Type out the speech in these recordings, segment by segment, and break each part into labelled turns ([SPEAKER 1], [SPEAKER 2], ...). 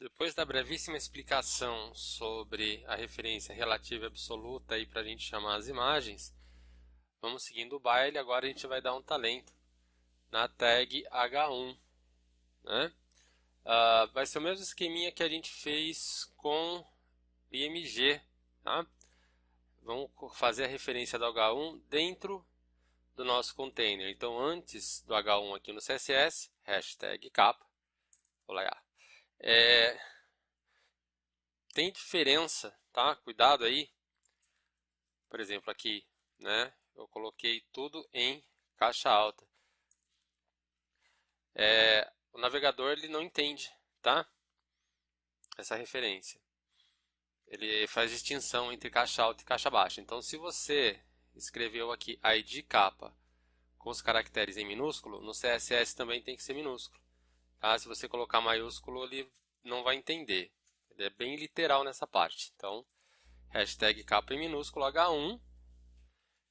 [SPEAKER 1] Depois da brevíssima explicação sobre a referência relativa e absoluta para a gente chamar as imagens, vamos seguindo o baile. Agora a gente vai dar um talento na tag H1, né? Vai ser o mesmo esqueminha que a gente fez com IMG, tá? Vamos fazer a referência do H1 dentro do nosso container. Então, antes do H1 aqui no CSS, hashtag capa, vou lá. Tem diferença, tá? Cuidado aí. Por exemplo, aqui, né? Eu coloquei tudo em caixa alta. O navegador ele não entende, tá? Essa referência. Ele faz distinção entre caixa alta e caixa baixa. Então, se você escreveu aqui ID capa com os caracteres em minúsculo, no CSS também tem que ser minúsculo. Tá? Se você colocar maiúsculo, ele não vai entender. Ele é bem literal nessa parte. Então, hashtag capa em minúsculo H1.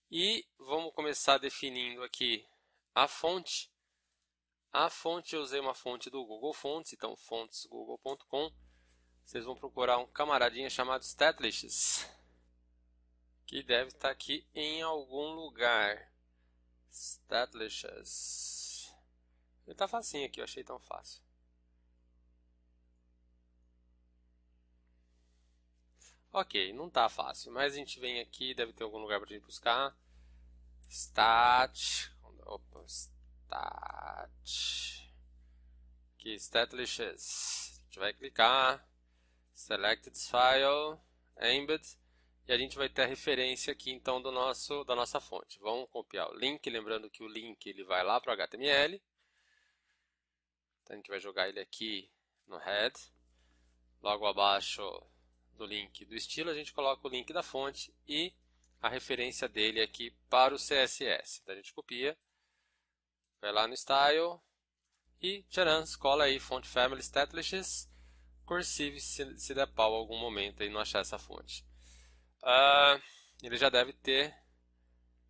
[SPEAKER 1] E vamos começar definindo aqui a fonte. A fonte, eu usei uma fonte do Google Fonts, então fontesgoogle.com. Vocês vão procurar um camaradinha chamado Statlists, que deve estar aqui em algum lugar. Statlists. Ele está facinho aqui, eu achei tão fácil. Ok, não está fácil, mas a gente vem aqui, deve ter algum lugar para a gente buscar. Stat. Opa, stat. Aqui, Statlists. A gente vai clicar. Select this file, embed, e a gente vai ter a referência aqui então da nossa fonte. Vamos copiar o link, lembrando que o link ele vai lá para o HTML. Então a gente vai jogar ele aqui no head. Logo abaixo do link do estilo a gente coloca o link da fonte e a referência dele aqui para o CSS. Então a gente copia, vai lá no style e tcharam, cola aí font family statlists. Cursive se der pau algum momento e não achar essa fonte. Ele já deve ter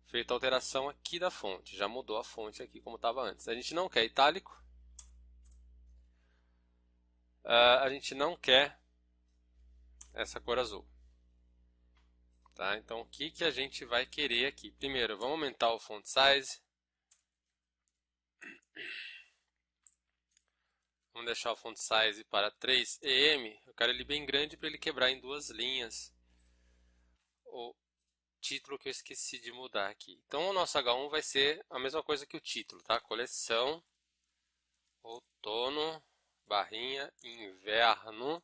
[SPEAKER 1] feito a alteração aqui da fonte. Já mudou a fonte aqui como estava antes. A gente não quer itálico. A gente não quer essa cor azul. Tá? Então o que a gente vai querer aqui? Primeiro, vamos aumentar o font size. Vamos deixar o font size para 3 EM. Eu quero ele bem grande para ele quebrar em duas linhas. O título que eu esqueci de mudar aqui. Então o nosso H1 vai ser a mesma coisa que o título, tá? Coleção, outono, barrinha, inverno.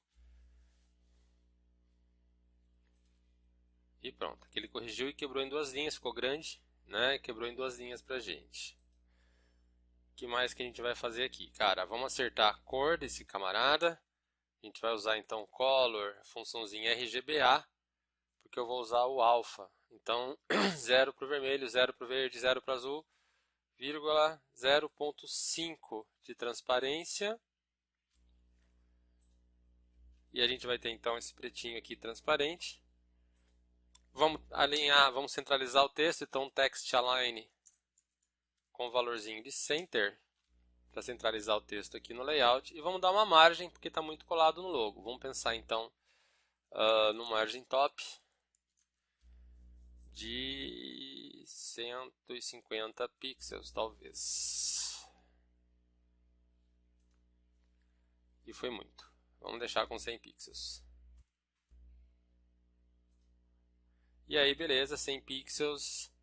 [SPEAKER 1] E pronto. Aqui ele corrigiu e quebrou em duas linhas, ficou grande, né? E quebrou em duas linhas pra gente. O que mais que a gente vai fazer aqui? Cara, vamos acertar a cor desse camarada. A gente vai usar então color, funçãozinha RGBA, porque eu vou usar o alpha. Então, 0 para o vermelho, 0 para o verde, 0 para o azul, vírgula 0.5 de transparência. E a gente vai ter então esse pretinho aqui transparente. Vamos alinhar, vamos centralizar o texto, então text align com o valorzinho de center para centralizar o texto aqui no layout. E vamos dar uma margem, porque está muito colado no logo. Vamos pensar então no margem top de 150 pixels, talvez. E foi muito. Vamos deixar com 100 pixels. E aí, beleza, 100 pixels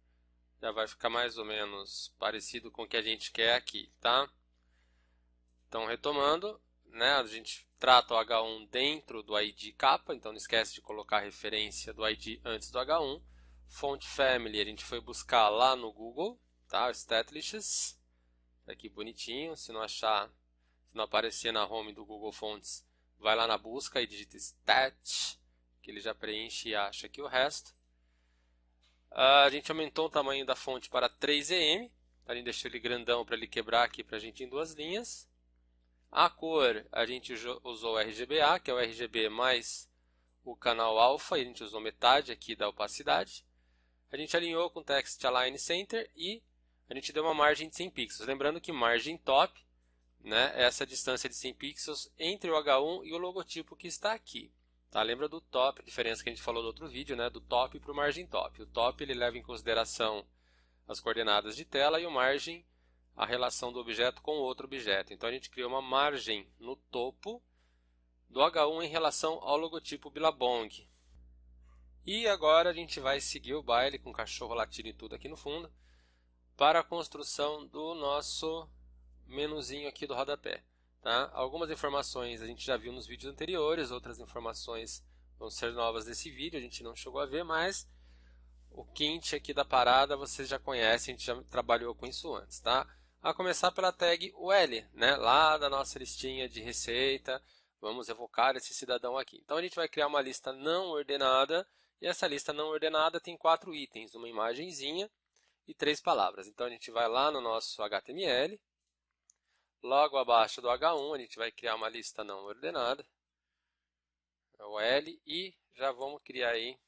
[SPEAKER 1] já vai ficar mais ou menos parecido com o que a gente quer aqui, tá? Então, retomando, né, a gente trata o H1 dentro do ID capa, então não esquece de colocar a referência do ID antes do H1. Font Family a gente foi buscar lá no Google, tá? Statlists, aqui bonitinho. Se não achar, se não aparecer na home do Google Fonts, vai lá na busca e digita stat, que ele já preenche e acha aqui o resto. A gente aumentou o tamanho da fonte para 3 EM, a gente deixou ele grandão para ele quebrar aqui para a gente em duas linhas. A cor a gente usou o RGBA, que é o RGB mais o canal alfa, e a gente usou metade aqui da opacidade. A gente alinhou com o Text Align Center e a gente deu uma margem de 100 pixels. Lembrando que margem top, né, essa distância de 100 pixels entre o H1 e o logotipo que está aqui. Tá? Lembra do top, a diferença que a gente falou no outro vídeo, né, do top para o margem top. O top ele leva em consideração as coordenadas de tela e o margem a relação do objeto com outro objeto. Então a gente criou uma margem no topo do H1 em relação ao logotipo Billabong. E agora a gente vai seguir o baile com o cachorro latindo e tudo aqui no fundo para a construção do nosso menuzinho aqui do rodapé. Tá? Algumas informações a gente já viu nos vídeos anteriores, outras informações vão ser novas desse vídeo, a gente não chegou a ver, mas o quente aqui da parada vocês já conhecem, a gente já trabalhou com isso antes. Tá? A começar pela tag UL, né? Lá da nossa listinha de receita, vamos evocar esse cidadão aqui. Então a gente vai criar uma lista não ordenada, e essa lista não ordenada tem 4 itens, uma imagenzinha e 3 palavras. Então a gente vai lá no nosso HTML, logo abaixo do H1 a gente vai criar uma lista não ordenada, o L, e já vamos criar aí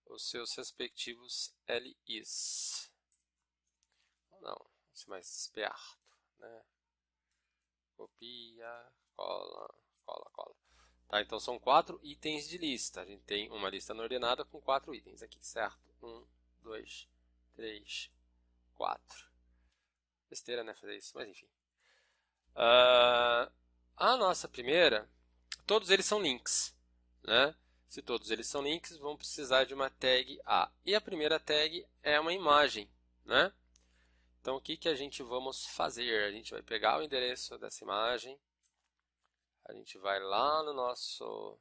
[SPEAKER 1] os seus respectivos LIs. Não, vamos ser mais esperto, né? Copia, cola, cola, cola. Tá, então são 4 itens de lista. A gente tem uma lista não ordenada com 4 itens aqui, certo? 1, 2, 3, 4. Besteira, né, fazer isso, mas enfim. A nossa primeira, todos eles são links, né? Se todos eles são links, vão precisar de uma tag A. E a primeira tag é uma imagem, né? Então, o que que a gente vamos fazer? A gente vai pegar o endereço dessa imagem, a gente vai lá no nosso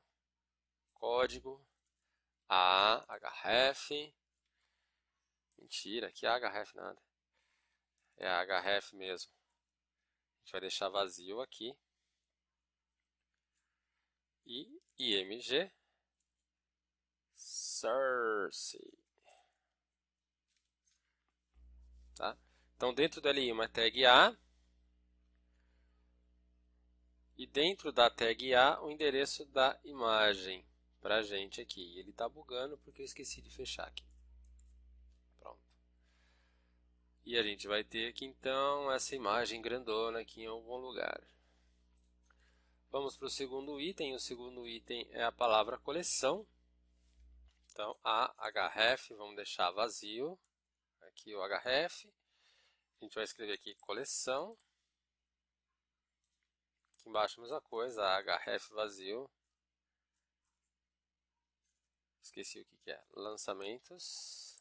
[SPEAKER 1] código, href, mentira, aqui é href nada, é href mesmo. A gente vai deixar vazio aqui, e img source. Tá? Então, dentro da LI, uma tag A, e dentro da tag A, o endereço da imagem para a gente aqui. Ele está bugando porque eu esqueci de fechar aqui. Pronto. E a gente vai ter aqui, então, essa imagem grandona aqui em algum lugar. Vamos para o segundo item. O segundo item é a palavra coleção. Então, href, vamos deixar vazio. Aqui o href. A gente vai escrever aqui coleção. Aqui embaixo a mesma coisa, href vazio. Esqueci o que é. Lançamentos.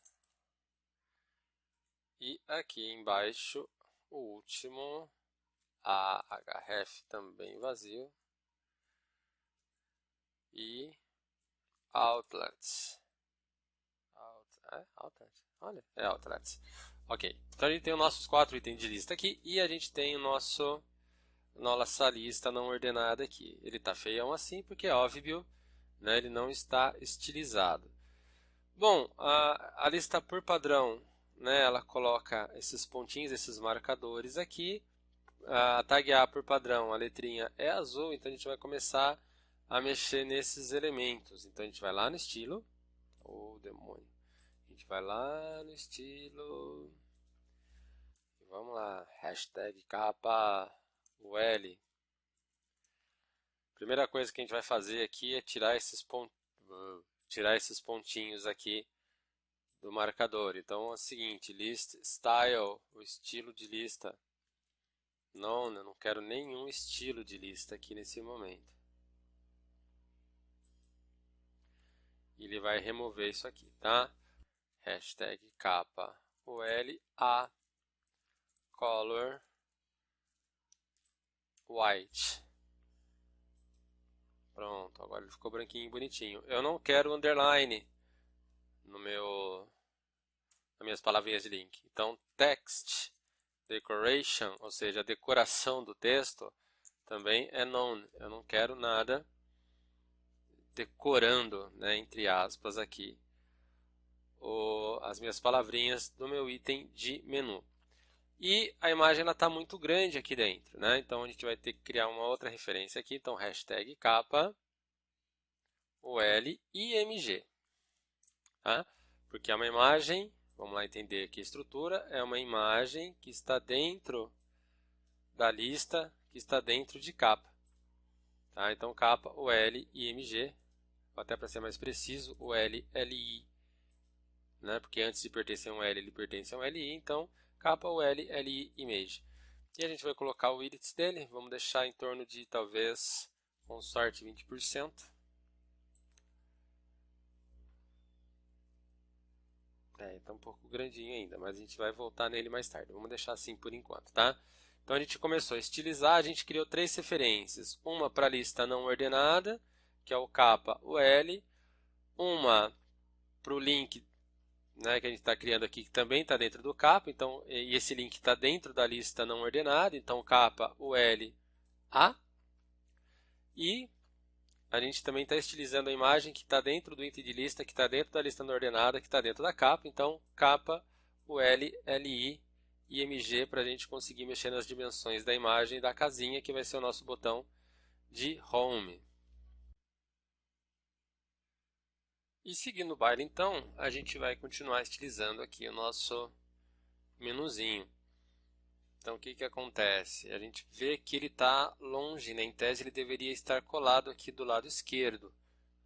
[SPEAKER 1] E aqui embaixo, o último, href também vazio. E outlets. Outlets? Olha, é outlets. Ok, então a gente tem os nossos 4 itens de lista aqui e a gente tem o nossa lista não ordenada aqui. Ele está feião assim porque é óbvio, né, ele não está estilizado. Bom, a lista por padrão, né, ela coloca esses pontinhos, esses marcadores aqui. A tag A por padrão, a letrinha é azul, então a gente vai começar a mexer nesses elementos. Então a gente vai lá no estilo, demônio. A gente vai lá no estilo, e vamos lá, hashtag capa UL. Primeira coisa que a gente vai fazer aqui é tirar esses pontinhos aqui do marcador. Então é o seguinte, list style, o estilo de lista. Não, eu não quero nenhum estilo de lista aqui nesse momento. Ele vai remover isso aqui, tá? Hashtag capa UL a color white. Pronto, agora ele ficou branquinho e bonitinho. Eu não quero underline nas minhas palavrinhas de link. Então, text decoration, ou seja, a decoração do texto, também é none. Eu não quero nada decorando, né, entre aspas, aqui, as minhas palavrinhas do meu item de menu. E a imagem está muito grande aqui dentro, né? Então a gente vai ter que criar uma outra referência aqui. Então, hashtag capa UL img. Tá? Porque é uma imagem, vamos lá entender aqui a estrutura, é uma imagem que está dentro da lista que está dentro de capa. Tá? Então, capa, UL, IMG, ou até para ser mais preciso, UL, LI, né? Porque antes de pertencer a um L, ele pertence a um LI, então, capa, UL, LI, Image. E a gente vai colocar o width dele, vamos deixar em torno de, talvez, com sorte, 20%. Está um pouco grandinho ainda, mas a gente vai voltar nele mais tarde. Vamos deixar assim por enquanto, tá? Então a gente começou a estilizar, a gente criou 3 referências. Uma para a lista não ordenada, que é o capa UL. Uma para o link, né, que a gente está criando aqui, que também está dentro do capa. Então, e esse link está dentro da lista não ordenada, então capa UL A. E a gente também está estilizando a imagem que está dentro do item de lista, que está dentro da lista não ordenada, que está dentro da capa. Então, capa, UL, LI, IMG, para a gente conseguir mexer nas dimensões da imagem da casinha, que vai ser o nosso botão de Home. E seguindo o baile, então, a gente vai continuar estilizando aqui o nosso menuzinho. Então, o que que acontece? A gente vê que ele está longe, né? Em tese ele deveria estar colado aqui do lado esquerdo,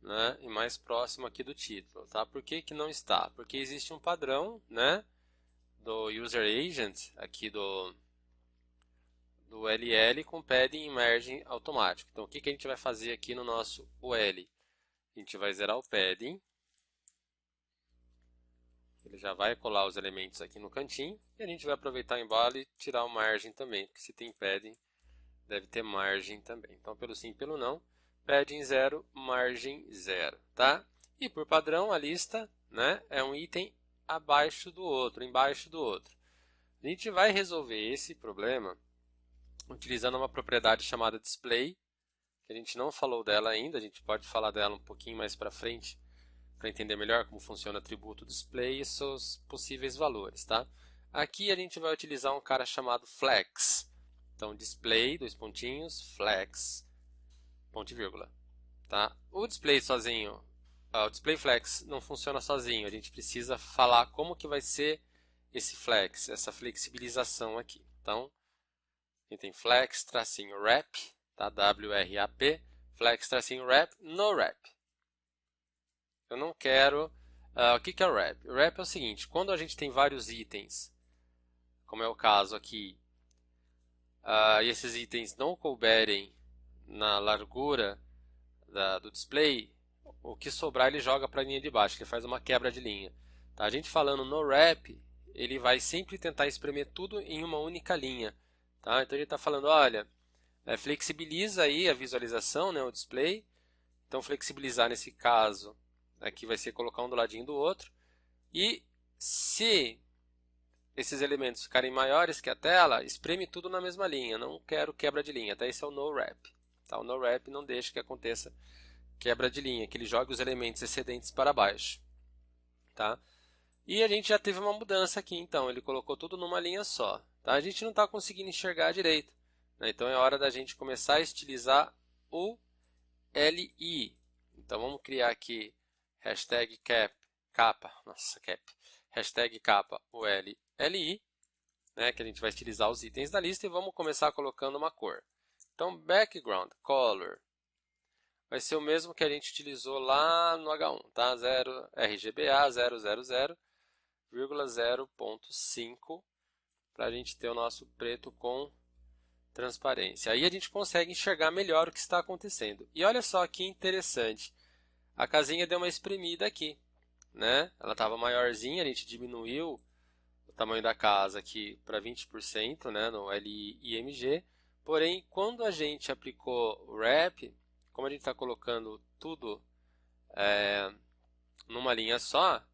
[SPEAKER 1] né? E mais próximo aqui do título, tá? Por que que não está? Porque existe um padrão, né? Do User Agent, aqui do ULL com Padding e Merging automático. Então, o que que a gente vai fazer aqui no nosso UL? A gente vai zerar o Padding. Ele já vai colar os elementos aqui no cantinho. E a gente vai aproveitar o embalo e tirar o margem também, porque se tem padding, deve ter margem também. Então, pelo sim, pelo não, padding 0, margem 0, tá? E por padrão, a lista, né, é um item abaixo do outro, embaixo do outro. A gente vai resolver esse problema utilizando uma propriedade chamada display, que a gente não falou dela ainda, a gente pode falar dela um pouquinho mais para frente, para entender melhor como funciona o atributo display e seus possíveis valores, tá? Aqui a gente vai utilizar um cara chamado flex. Então, display, dois pontinhos, flex, ponto e vírgula. Tá? O display sozinho, o display flex não funciona sozinho. A gente precisa falar como que vai ser esse flex, essa flexibilização aqui. Então, a gente tem flex, tracinho, wrap, tá? W-R-A-P, flex, tracinho, wrap, no wrap. Eu não quero... o que que é o wrap? O wrap é o seguinte, quando a gente tem vários itens, como é o caso aqui, e esses itens não couberem na largura do display, o que sobrar ele joga para a linha de baixo, ele faz uma quebra de linha. Tá? A gente falando no wrap, ele vai sempre tentar espremer tudo em uma única linha. Tá? Então ele está falando, olha, flexibiliza aí a visualização, né, o display. Então flexibilizar nesse caso aqui vai ser colocar um do ladinho do outro. E se esses elementos ficarem maiores que a tela, espreme tudo na mesma linha. Não quero quebra de linha. Tá? Esse é o no wrap. Tá? O no wrap não deixa que aconteça quebra de linha, que ele jogue os elementos excedentes para baixo. Tá? E a gente já teve uma mudança aqui, então. Ele colocou tudo numa linha só. Tá? A gente não está conseguindo enxergar direito. Né? Então é hora da gente começar a estilizar o LI. Então vamos criar aqui hashtag capa, hashtag capa ULLI, né, que a gente vai estilizar os itens da lista e vamos começar colocando uma cor. Então background color vai ser o mesmo que a gente utilizou lá no H1, tá? RGBA 000,0.5 para a gente ter o nosso preto com transparência. Aí a gente consegue enxergar melhor o que está acontecendo. E olha só que interessante. A casinha deu uma espremida aqui, né? Ela estava maiorzinha, a gente diminuiu o tamanho da casa aqui para 20%, né, no LIMG. Porém, quando a gente aplicou o wrap, como a gente está colocando tudo numa linha só,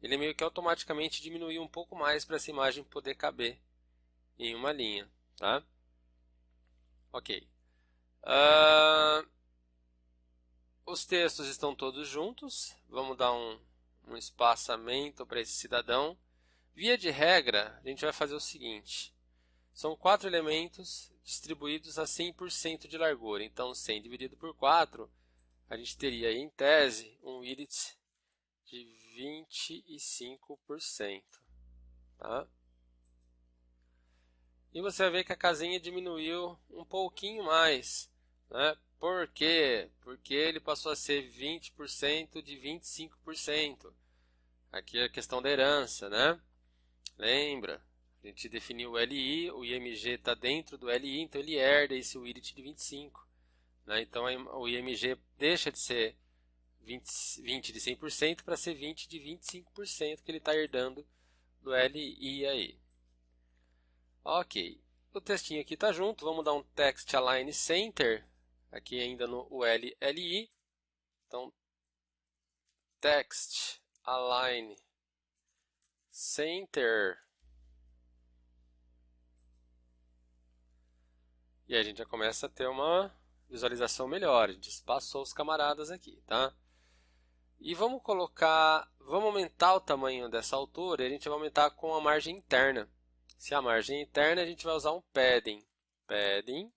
[SPEAKER 1] ele meio que automaticamente diminuiu um pouco mais para essa imagem poder caber em uma linha, tá? Ok. Os textos estão todos juntos. Vamos dar um espaçamento para esse cidadão. Via de regra, a gente vai fazer o seguinte. São 4 elementos distribuídos a 100% de largura. Então, 100 dividido por 4, a gente teria, em tese, um width de 25%. Tá? e você vai ver que a casinha diminuiu um pouquinho mais, né? Por quê? Porque ele passou a ser 20% de 25%. Aqui é a questão da herança, né? Lembra? A gente definiu o LI, o IMG está dentro do LI, então ele herda esse WIRIT de 25. Né? Então o IMG deixa de ser 20 de 100% para ser 20 de 25% que ele está herdando do LI aí. Ok, o textinho aqui está junto, vamos dar um text align center, aqui ainda no ULLI. Então, text align center. E aí a gente já começa a ter uma visualização melhor. A gente espaçou os camaradas aqui, tá? E vamos aumentar o tamanho dessa altura e a gente vai aumentar com a margem interna. Se a margem interna, a gente vai usar um padding. Padding,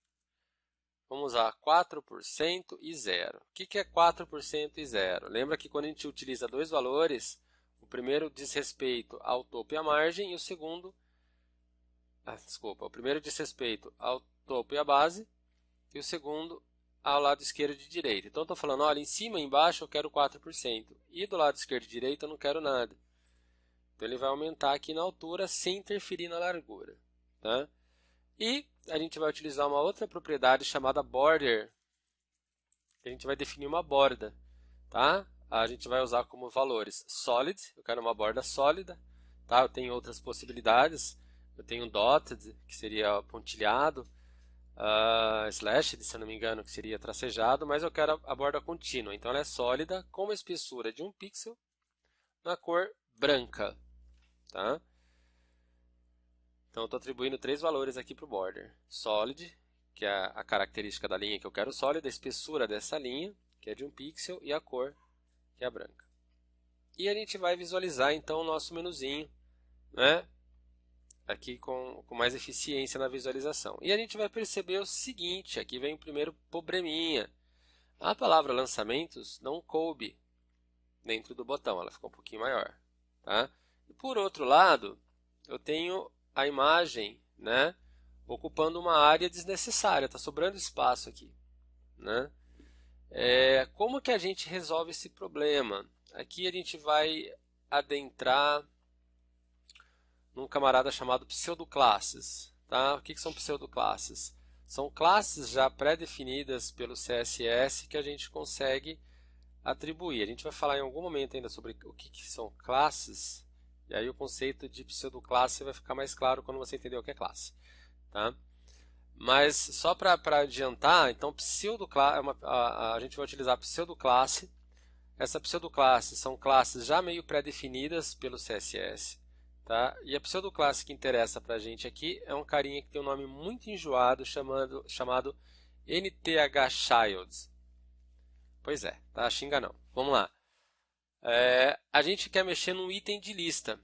[SPEAKER 1] vamos usar 4% e 0. O que é 4% e 0? Lembra que quando a gente utiliza dois valores, o primeiro diz respeito ao topo e à margem e o segundo... o primeiro diz respeito ao topo e à base e o segundo ao lado esquerdo e direito. Então, estou falando, olha, em cima e embaixo eu quero 4%. E do lado esquerdo e direito eu não quero nada. Então, ele vai aumentar aqui na altura sem interferir na largura. Tá? E a gente vai utilizar uma outra propriedade chamada border. A gente vai definir uma borda. Tá? A gente vai usar como valores solid. Eu quero uma borda sólida. Tá? Eu tenho outras possibilidades. Eu tenho dotted, que seria pontilhado. Slashed, se eu não me engano, que seria tracejado, mas eu quero a borda contínua. Então ela é sólida, com uma espessura de 1 pixel, na cor branca. Tá? Então eu estou atribuindo três valores aqui para o border. Solid, que é a característica da linha que eu quero sólida, a espessura dessa linha, que é de 1 pixel, e a cor, que é a branca. E a gente vai visualizar então o nosso menuzinho, né? Aqui com mais eficiência na visualização. E a gente vai perceber o seguinte, aqui vem o primeiro probleminha. A palavra lançamentos não coube dentro do botão, ela ficou um pouquinho maior. Tá? E por outro lado, eu tenho a imagem, né, ocupando uma área desnecessária, está sobrando espaço aqui. Né? Como que a gente resolve esse problema? Aqui a gente vai adentrar num camarada chamado pseudoclasses. Tá? O que são pseudoclasses? São classes já pré-definidas pelo CSS que a gente consegue atribuir. A gente vai falar em algum momento ainda sobre o que são classes, e aí o conceito de pseudoclasse vai ficar mais claro quando você entender o que é classe. Tá? Mas só para adiantar, então pseudoclasse, a gente vai utilizar pseudoclasse. Essa pseudoclasse são classes já meio pré-definidas pelo CSS. Tá? E a pseudoclasse que interessa para a gente aqui é um carinha que tem um nome muito enjoado chamado nthchild. Pois é, tá? Xinga não. Vamos lá. A gente quer mexer num item de lista.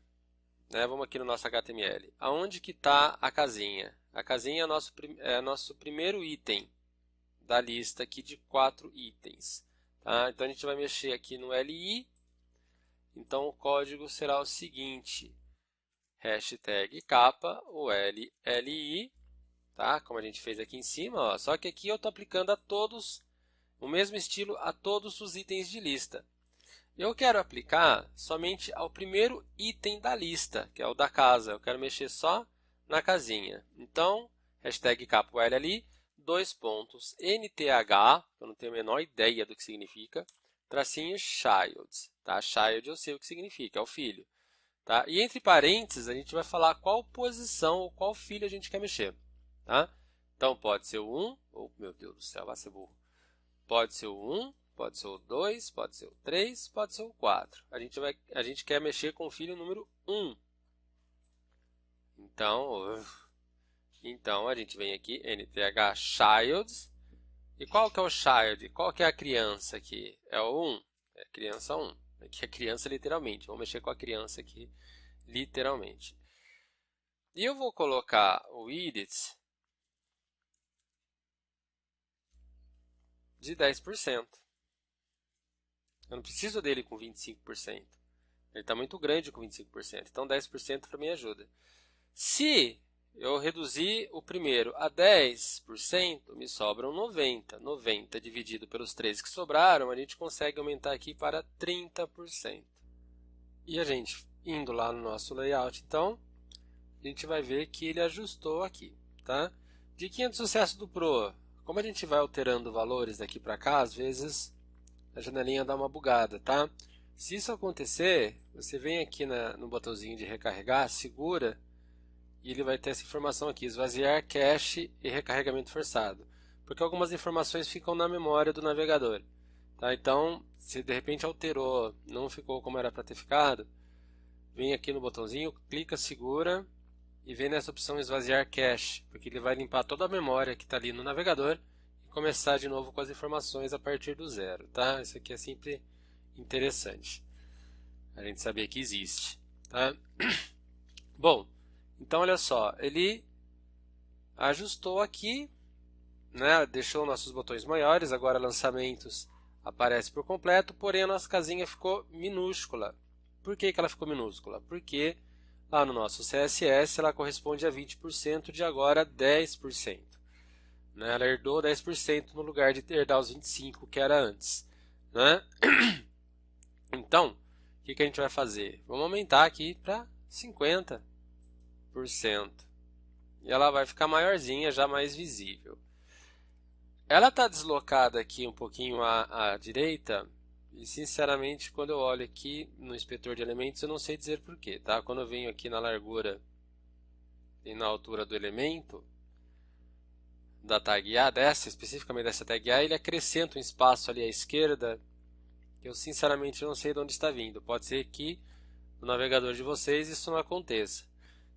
[SPEAKER 1] Né? Vamos aqui no nosso HTML. Aonde que está a casinha? A casinha é nosso primeiro item da lista aqui de 4 itens. Tá? Então a gente vai mexer aqui no LI. Então o código será o seguinte. Hashtag capa ULLI, tá? Como a gente fez aqui em cima, ó. Só que aqui eu estou aplicando a todos o mesmo estilo a todos os itens de lista. Eu quero aplicar somente ao primeiro item da lista, que é o da casa. Eu quero mexer só na casinha. Então, hashtag capa ULLI, NTH, eu não tenho a menor ideia do que significa, tracinho child. Tá? Child eu sei o que significa, é o filho. Tá? E entre parênteses, a gente vai falar qual posição ou qual filho a gente quer mexer. Tá? Então, pode ser o 1, ou, meu Deus do céu, vai ser burro. Pode ser o 1, pode ser o 2, pode ser o 3, pode ser o 4. A gente quer mexer com o filho número 1. Então a gente vem aqui, nth child. E qual que é o child? Qual que é a criança aqui? É o 1. É a criança 1. Aqui é criança literalmente. Vamos mexer com a criança aqui literalmente. E eu vou colocar o edit de 10%. Eu não preciso dele com 25%. Ele está muito grande com 25%. Então 10% para mim ajuda. Se eu reduzi o primeiro a 10%, me sobram 90. 90 dividido pelos 13 que sobraram, a gente consegue aumentar aqui para 30%. E a gente, indo lá no nosso layout, então, a gente vai ver que ele ajustou aqui, tá? Diquinha de sucesso do Pro. Como a gente vai alterando valores daqui para cá, às vezes a janelinha dá uma bugada, tá? Se isso acontecer, você vem aqui no botãozinho de recarregar, segura, e ele vai ter essa informação aqui, esvaziar cache e recarregamento forçado. Porque algumas informações ficam na memória do navegador. Tá? Então, se de repente alterou, não ficou como era para ter ficado, vem aqui no botãozinho, clica, segura e vem nessa opção esvaziar cache, porque ele vai limpar toda a memória que está ali no navegador e começar de novo com as informações a partir do zero. Tá? Isso aqui é sempre interessante a gente saber que existe. Tá? Bom, então olha só, ele ajustou aqui, né, deixou nossos botões maiores, agora lançamentos aparece por completo, porém a nossa casinha ficou minúscula. Por que ela ficou minúscula? Porque lá no nosso CSS ela corresponde a 20% de agora 10%. Né? Ela herdou 10% no lugar de herdar os 25% que era antes. Né? Então, o que a gente vai fazer? Vamos aumentar aqui para 50%. E ela vai ficar maiorzinha, já mais visível. Ela está deslocada aqui um pouquinho à direita, e sinceramente quando eu olho aqui no inspetor de elementos eu não sei dizer porquê, tá? Quando eu venho aqui na largura e na altura do elemento, da tag A, especificamente dessa tag A, ele acrescenta um espaço ali à esquerda, que eu sinceramente não sei de onde está vindo. Pode ser que no navegador de vocês isso não aconteça.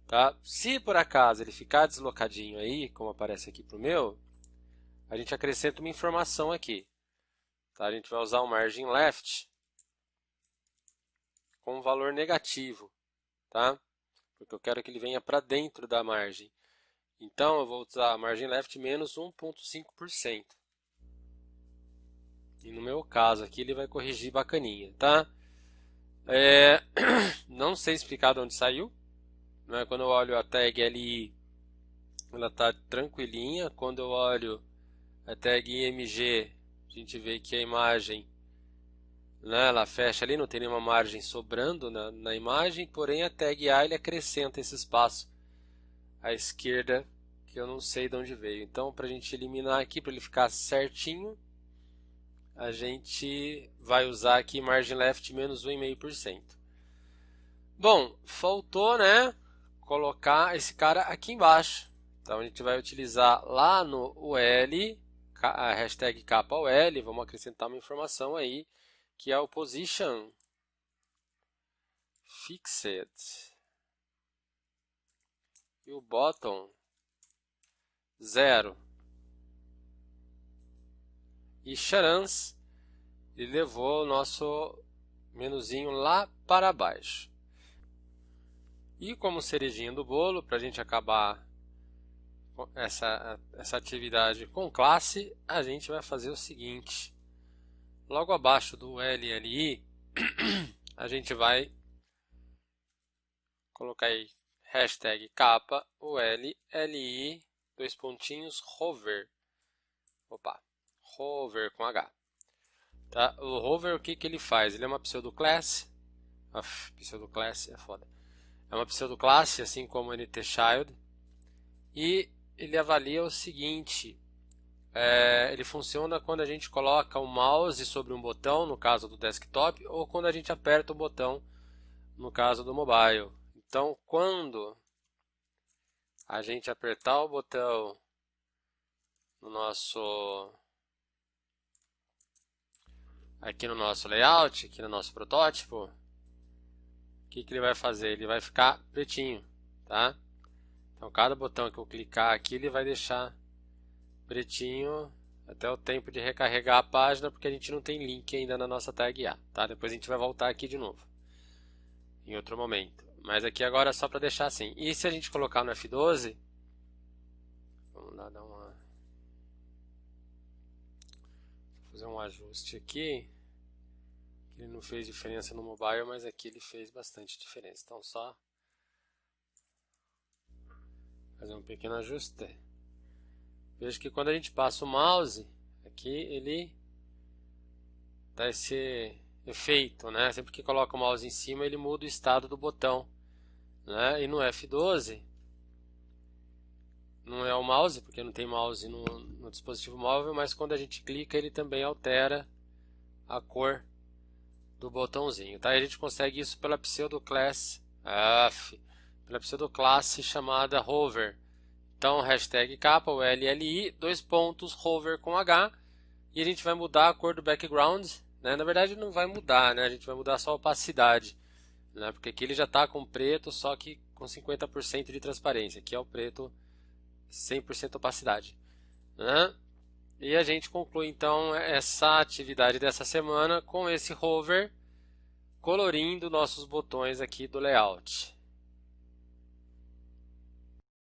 [SPEAKER 1] Tá? Se por acaso ele ficar deslocadinho aí, como aparece aqui para o meu, a gente acrescenta uma informação aqui. Tá? A gente vai usar o margin left com um valor negativo, tá? Porque eu quero que ele venha para dentro da margem. Então eu vou usar a margin left menos 1,5%. E no meu caso aqui ele vai corrigir bacaninha, tá? Não sei explicar de onde saiu. Né? Quando eu olho a tag LI, ela está tranquilinha. Quando eu olho a tag IMG, a gente vê que a imagem, né, ela fecha ali, não tem nenhuma margem sobrando na imagem, porém a tag A ele acrescenta esse espaço à esquerda, que eu não sei de onde veio. Então, para a gente eliminar aqui, para ele ficar certinho, a gente vai usar aqui margin left menos 1,5%. Bom, faltou, né, colocar esse cara aqui embaixo. Então a gente vai utilizar lá no UL, a hashtag capa UL, vamos acrescentar uma informação aí, que é o position fixed. E o bottom 0. E charans, ele levou o nosso menuzinho lá para baixo. E como cerejinha do bolo, para a gente acabar essa atividade com classe, a gente vai fazer o seguinte. Logo abaixo do LLI, a gente vai colocar aí hashtag capa ULLI, dois pontinhos, hover. Opa, hover com H. Tá? O hover, o que ele faz? Ele é uma pseudoclasse. Pseudoclasse é foda. É uma pseudoclasse, assim como o NTChild. E ele avalia o seguinte. Ele funciona quando a gente coloca o mouse sobre um botão, no caso do desktop, ou quando a gente aperta o botão, no caso do mobile. Então, quando a gente apertar o botão aqui no nosso layout, aqui no nosso protótipo, o que ele vai fazer? Ele vai ficar pretinho, tá? Então, cada botão que eu clicar aqui, ele vai deixar pretinho até o tempo de recarregar a página, porque a gente não tem link ainda na nossa tag A, tá? Depois a gente vai voltar aqui de novo, em outro momento. Mas aqui agora é só para deixar assim. E se a gente colocar no F12, vamos lá dar uma... fazer um ajuste aqui. Ele não fez diferença no mobile, mas aqui ele fez bastante diferença. Então só fazer um pequeno ajuste. Veja que quando a gente passa o mouse, aqui ele dá esse efeito, né? Sempre que coloca o mouse em cima, ele muda o estado do botão, né? E no F12, não é o mouse, porque não tem mouse no dispositivo móvel, mas quando a gente clica, ele também altera a cor do botãozinho, tá? E a gente consegue isso pela pseudoclasse chamada hover. Então, hashtag capa, LLI, hover com H, e a gente vai mudar a cor do background, né? Na verdade não vai mudar, né? A gente vai mudar só a opacidade, né? Porque aqui ele já está com preto, só que com 50% de transparência. Aqui é o preto 100% opacidade, né? E a gente conclui então essa atividade dessa semana com esse hover colorindo nossos botões aqui do layout.